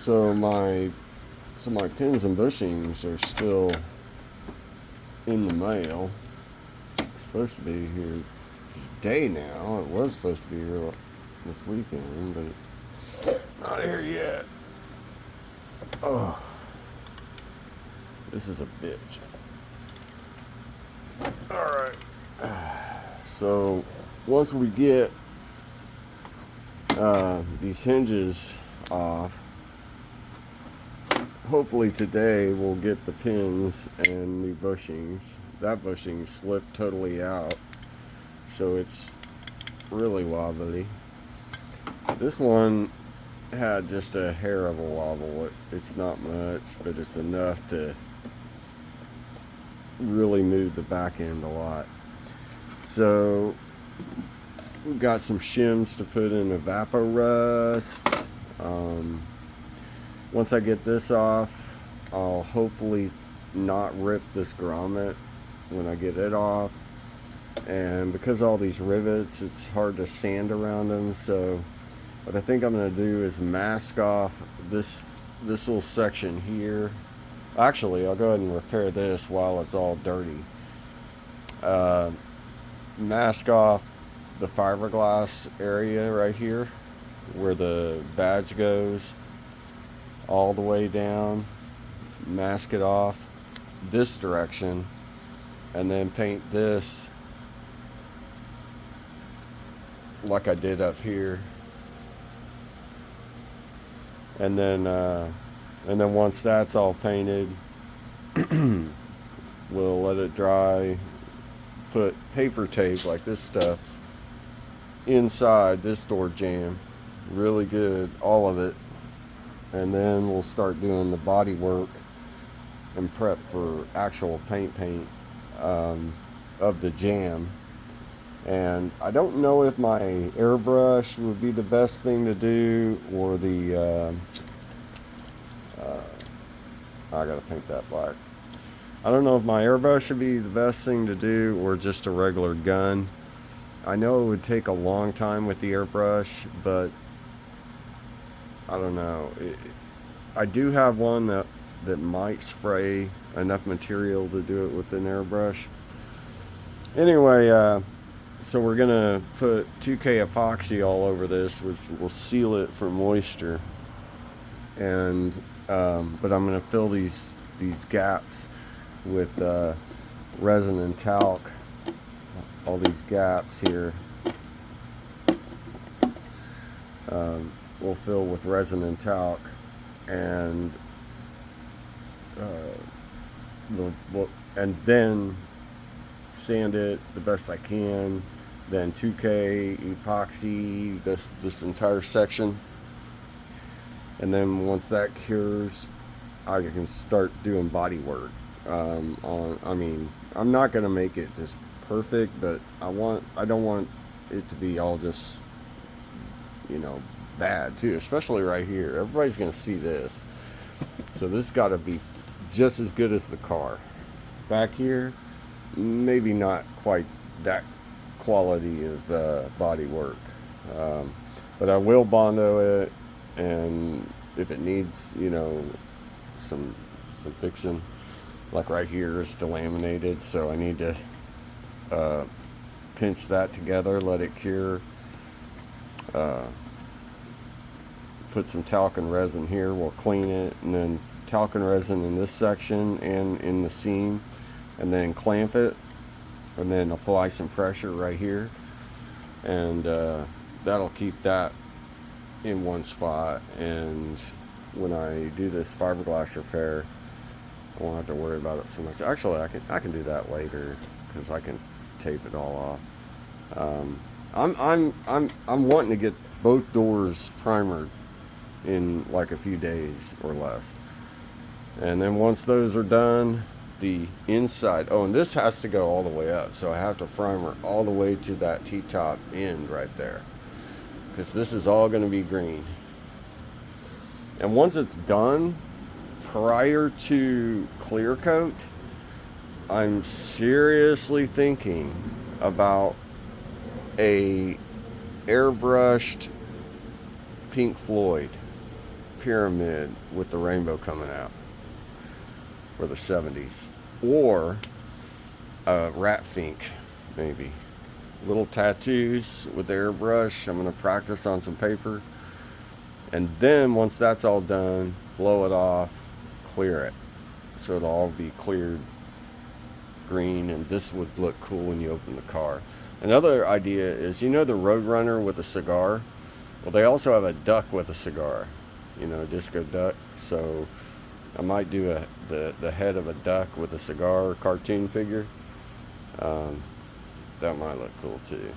So my pins and bushings are still in the mail. It's supposed to be here today now. It was supposed to be here this weekend, but it's not here yet. Oh, this is a bitch. Alright. So once we get these hinges off, hopefully today we'll get the pins and new bushings. That bushing slipped totally out, so it's really wobbly. This one had just a hair of a wobble. It's not much, but it's enough to really move the back end a lot. So we've got some shims to put in Evaporust. Once I get this off, I'll hopefully not rip this grommet when I get it off. And because all these rivets, it's hard to sand around them. So what I think I'm going to do is mask off this little section here. Actually, I'll go ahead and repair this while it's all dirty. Mask off the fiberglass area right here where the badge goes all the way down. Mask it off this direction and then paint this like I did up here. And then once that's all painted, we'll let it dry, put paper tape like this stuff inside this door jamb, really good, all of it, and then we'll start doing the body work and prep for actual paint of the jamb. And I don't know if my airbrush would be the best thing to do, or the I gotta paint that black. I don't know if my airbrush would be the best thing to do, or just a regular gun. I know it would take a long time with the airbrush, but I don't know. I do have one that might spray enough material to do it with an airbrush. Anyway, so we're gonna put 2K epoxy all over this, which will seal it from moisture. And but I'm gonna fill these gaps with resin and talc. All these gaps here we'll fill with resin and talc, and then sand it the best I can. Then 2K epoxy this entire section, and then once that cures, I can start doing body work. I'm not gonna make it just perfect, but I don't want it to be all just, bad too, especially right here. Everybody's gonna see this, so this got to be just as good as the car. Back here, maybe not quite that quality of body work, but I will Bondo it, and if it needs some fixing, like right here is delaminated, so I need to pinch that together, let it cure, put some talc and resin here, we'll clean it, and then talc and resin in this section and in the seam, and then clamp it, and then apply some pressure right here, and that'll keep that in one spot. And when I do this fiberglass repair, I won't have to worry about it so much. Actually, I can do that later, because I can tape it all off. I'm wanting to get both doors primered in like a few days or less, and then once those are done, the inside, and this has to go all the way up, so I have to primer all the way to that T-top end right there, because this is all going to be green. And once it's done, prior to clear coat, I'm seriously thinking about a airbrushed Pink Floyd pyramid with the rainbow coming out for the 70s. Or a rat fink, maybe. Little tattoos with the airbrush. I'm going to practice on some paper. And then once that's all done, blow it off, clear it. So it'll all be cleared green, and this would look cool when you open the car. Another idea is, you know the Roadrunner with a cigar? Well, they also have a duck with a cigar, you know, disco duck. So I might do the head of a duck with a cigar cartoon figure. That might look cool too.